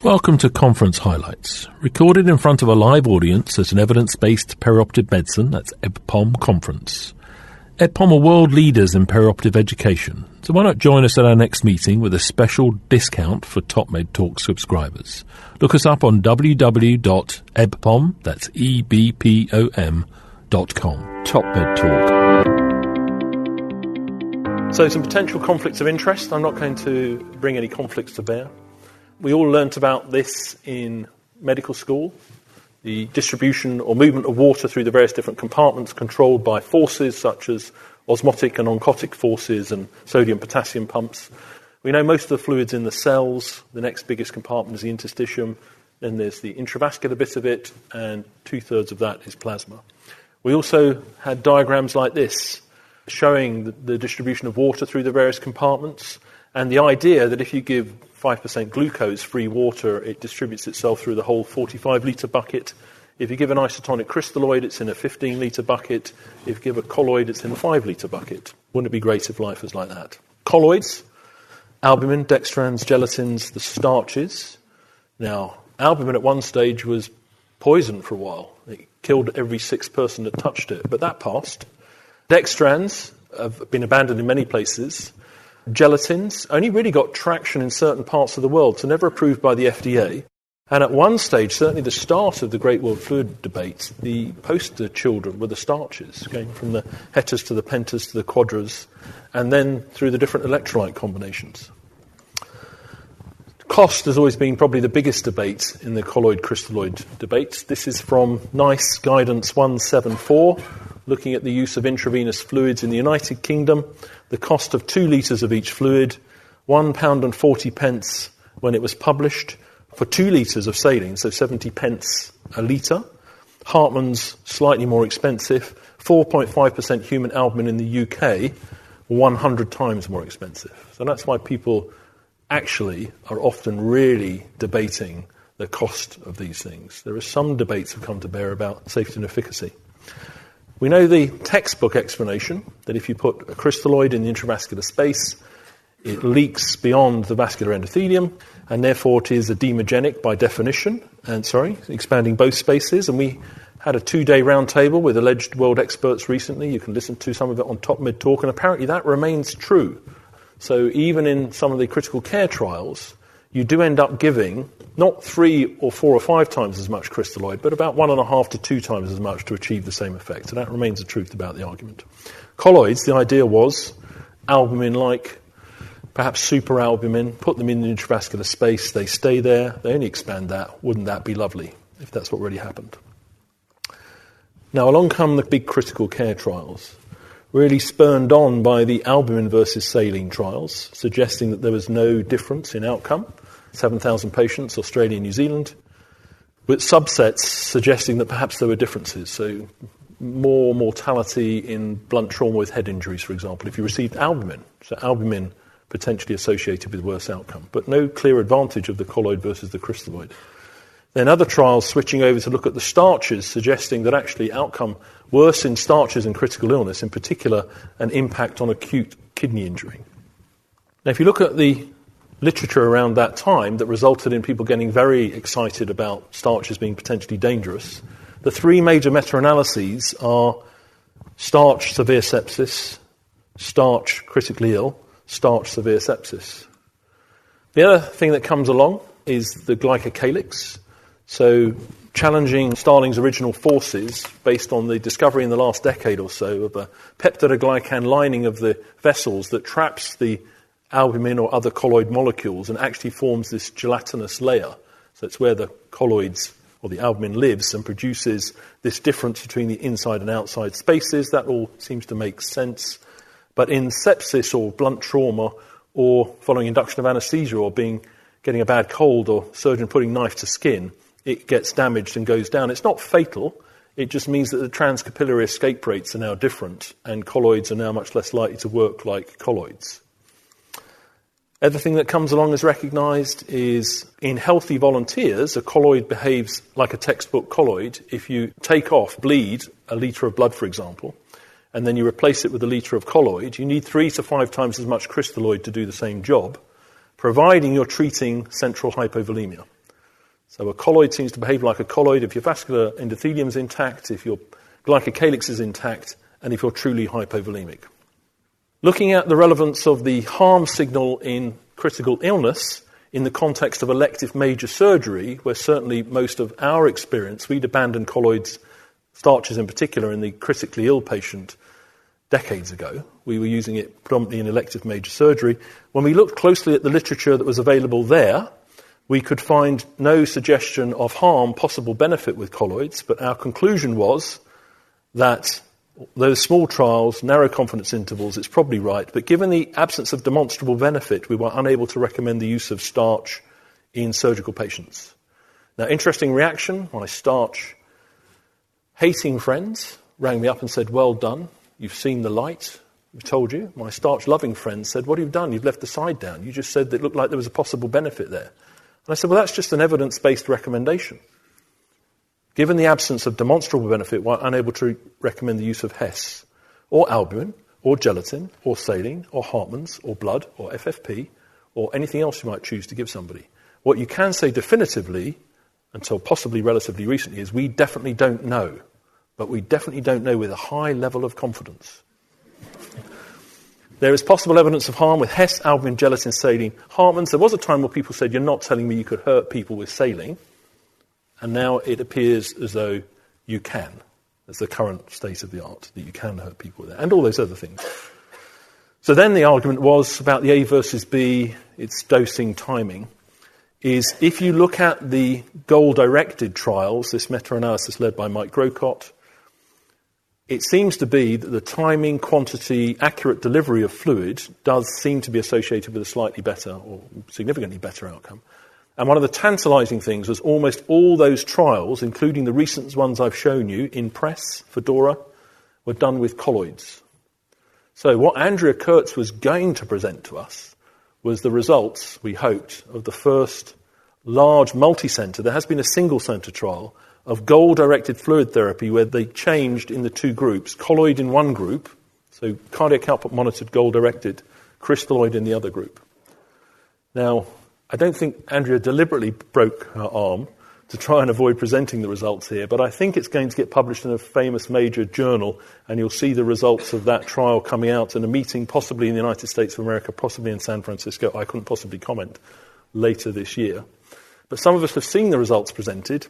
Welcome to Conference Highlights, recorded in front of a live audience at an evidence-based perioperative medicine, that's EBPOM conference. EBPOM are world leaders in perioperative education, so why not join us at our next meeting with a special discount for Top Med Talk subscribers. Look us up on www.ebpom, that's EBPOM.com. Top Med Talk. So some potential conflicts of interest. I'm not going to bring any conflicts to bear. We all learnt about this in medical school, the distribution or movement of water through the various different compartments controlled by forces such as osmotic and oncotic forces and sodium-potassium pumps. We know most of the fluids in the cells. The next biggest compartment is the interstitium. Then there's the intravascular bit of it, and 2/3 of that is plasma. We also had diagrams like this showing the distribution of water through the various compartments, and the idea that if you give 5% glucose-free water, it distributes itself through the whole 45-litre bucket. If you give an isotonic crystalloid, it's in a 15-litre bucket. If you give a colloid, it's in a 5-litre bucket. Wouldn't it be great if life was like that? Colloids, albumin, dextrans, gelatins, the starches. Now, albumin at one stage was poison for a while. It killed every sixth person that touched it, but that passed. Dextrans have been abandoned in many places. Gelatins only really got traction in certain parts of the world, so never approved by the FDA. And at one stage, certainly the start of the Great World Fluid debate, the poster children were the starches, going from the hetas to the pentas to the quadras, and then through the different electrolyte combinations. Cost has always been probably the biggest debate in the colloid crystalloid debates. This is from NICE Guidance 174, looking at the use of intravenous fluids in the United Kingdom. The cost of 2 litres of each fluid, £1.40 when it was published, for 2 litres of saline, so 70 pence a litre. Hartmann's slightly more expensive, 4.5% human albumin in the UK, 100 times more expensive. So that's why people actually are often really debating the cost of these things. There are some debates that have come to bear about safety and efficacy. We know the textbook explanation, that if you put a crystalloid in the intravascular space, it leaks beyond the vascular endothelium, and therefore it is edemogenic by definition, expanding both spaces. And we had a 2-day roundtable with alleged world experts recently. You can listen to some of it on Top Med Talk, and apparently that remains true. So even in some of the critical care trials, you do end up giving not 3 or 4 or 5 times as much crystalloid, but about 1.5 to 2 times as much to achieve the same effect. So that remains the truth about the argument. Colloids, the idea was albumin-like, perhaps superalbumin, put them in the intravascular space, they stay there, they only expand that. Wouldn't that be lovely if that's what really happened? Now along come the big critical care trials, really spurned on by the albumin versus saline trials, suggesting that there was no difference in outcome. 7,000 patients, Australia and New Zealand, with subsets suggesting that perhaps there were differences. So more mortality in blunt trauma with head injuries, for example, if you received albumin. So albumin potentially associated with worse outcome, but no clear advantage of the colloid versus the crystalloid. Then other trials switching over to look at the starches, suggesting that actually outcome worse in starches and critical illness, in particular an impact on acute kidney injury. Now if you look at the literature around that time that resulted in people getting very excited about starches being potentially dangerous, the 3 major meta-analyses are starch severe sepsis, starch critically ill, starch severe sepsis. The other thing that comes along is the glycocalyx. So challenging Starling's original forces based on the discovery in the last decade or so of a peptidoglycan lining of the vessels that traps the albumin or other colloid molecules and actually forms this gelatinous layer. So it's where the colloids or the albumin lives and produces this difference between the inside and outside spaces. That all seems to make sense. But in sepsis or blunt trauma or following induction of anaesthesia or getting a bad cold or surgeon putting knife to skin, it gets damaged and goes down. It's not fatal. It just means that the transcapillary escape rates are now different and colloids are now much less likely to work like colloids. Everything that comes along as recognised is in healthy volunteers, a colloid behaves like a textbook colloid. If you bleed a litre of blood, for example, and then you replace it with a litre of colloid, you need 3 to 5 times as much crystalloid to do the same job, providing you're treating central hypovolemia. So a colloid seems to behave like a colloid if your vascular endothelium is intact, if your glycocalyx is intact, and if you're truly hypovolemic. Looking at the relevance of the harm signal in critical illness in the context of elective major surgery, where certainly most of our experience, we'd abandoned colloids, starches in particular, in the critically ill patient decades ago. We were using it predominantly in elective major surgery. When we looked closely at the literature that was available there, we could find no suggestion of harm, possible benefit with colloids, but our conclusion was that those small trials, narrow confidence intervals, it's probably right, but given the absence of demonstrable benefit, we were unable to recommend the use of starch in surgical patients. Now, interesting reaction, my starch-hating friends rang me up and said, well done, you've seen the light, we've told you. My starch-loving friends said, what have you done? You've left the side down. You just said that it looked like there was a possible benefit there. And I said, well, that's just an evidence-based recommendation. Given the absence of demonstrable benefit, we're unable to recommend the use of Hess, or albumin, or gelatin, or saline, or Hartmann's, or blood, or FFP, or anything else you might choose to give somebody. What you can say definitively, until possibly relatively recently, is we definitely don't know. But we definitely don't know with a high level of confidence. There is possible evidence of harm with Hess, albumin, gelatin, saline, Hartmann's. There was a time where people said, you're not telling me you could hurt people with saline. And now it appears as though you can. That's the current state of the art, that you can hurt people with it, and all those other things. So then the argument was about the A versus B, its dosing timing, is if you look at the goal-directed trials, this meta-analysis led by Mike Grocott, it seems to be that the timing, quantity, accurate delivery of fluid does seem to be associated with a slightly better or significantly better outcome. And one of the tantalizing things was almost all those trials, including the recent ones I've shown you in press, Fedora, were done with colloids. So what Andrea Kurtz was going to present to us was the results, we hoped, of the first large multi-centre, there has been a single-centre trial, of goal-directed fluid therapy where they changed in the two groups, colloid in one group, so cardiac output monitored goal-directed, crystalloid in the other group. Now, I don't think Andrea deliberately broke her arm to try and avoid presenting the results here, but I think it's going to get published in a famous major journal, and you'll see the results of that trial coming out in a meeting possibly in the United States of America, possibly in San Francisco. I couldn't possibly comment later this year. But some of us have seen the results presented,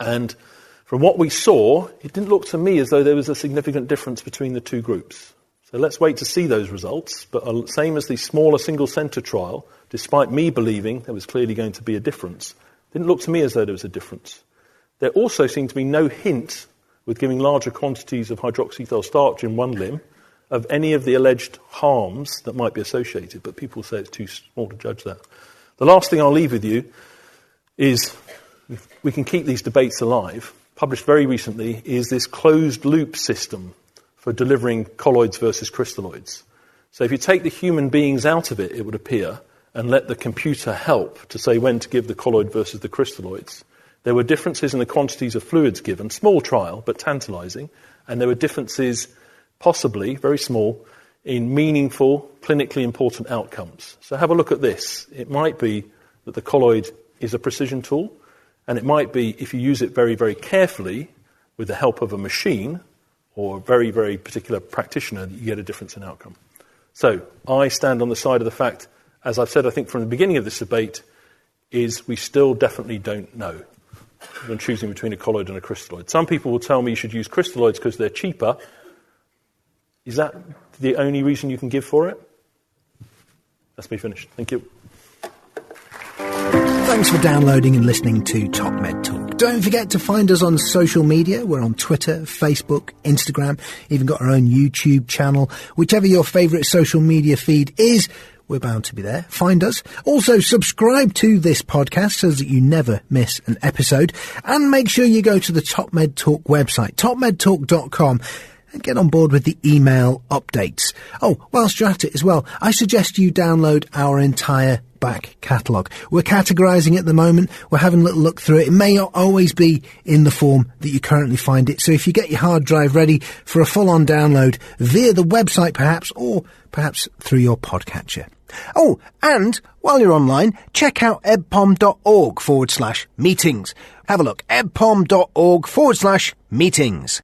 and from what we saw, it didn't look to me as though there was a significant difference between the two groups. So let's wait to see those results, but same as the smaller single-centre trial, despite me believing there was clearly going to be a difference, didn't look to me as though there was a difference. There also seemed to be no hint, with giving larger quantities of hydroxyethyl starch in one limb, of any of the alleged harms that might be associated, but people say it's too small to judge that. The last thing I'll leave with you is, if we can keep these debates alive, published very recently, is this closed-loop system for delivering colloids versus crystalloids. So if you take the human beings out of it, it would appear, and let the computer help to say when to give the colloid versus the crystalloids, there were differences in the quantities of fluids given, small trial, but tantalizing, and there were differences, possibly, very small, in meaningful, clinically important outcomes. So have a look at this. It might be that the colloid is a precision tool, and it might be, if you use it very, very carefully, with the help of a machine, or a very, very particular practitioner, that you get a difference in outcome. So I stand on the side of the fact, as I've said, I think from the beginning of this debate, is we still definitely don't know when choosing between a colloid and a crystalloid. Some people will tell me you should use crystalloids because they're cheaper. Is that the only reason you can give for it? That's me finished. Thank you. Thanks for downloading and listening to Top Med Talk. Don't forget to find us on social media. We're on Twitter, Facebook, Instagram, even got our own YouTube channel. Whichever your favourite social media feed is, we're bound to be there. Find us. Also, subscribe to this podcast so that you never miss an episode. And make sure you go to the Top Med Talk website, topmedtalk.com, and get on board with the email updates. Oh, whilst you're at it as well, I suggest you download our entire back catalogue. We're categorising at the moment. We're having a little look through it. It may not always be in the form that you currently find it. So if you get your hard drive ready for a full-on download via the website perhaps, or perhaps through your podcatcher. Oh, and while you're online, check out ebpom.org/meetings. Have a look, ebpom.org/meetings.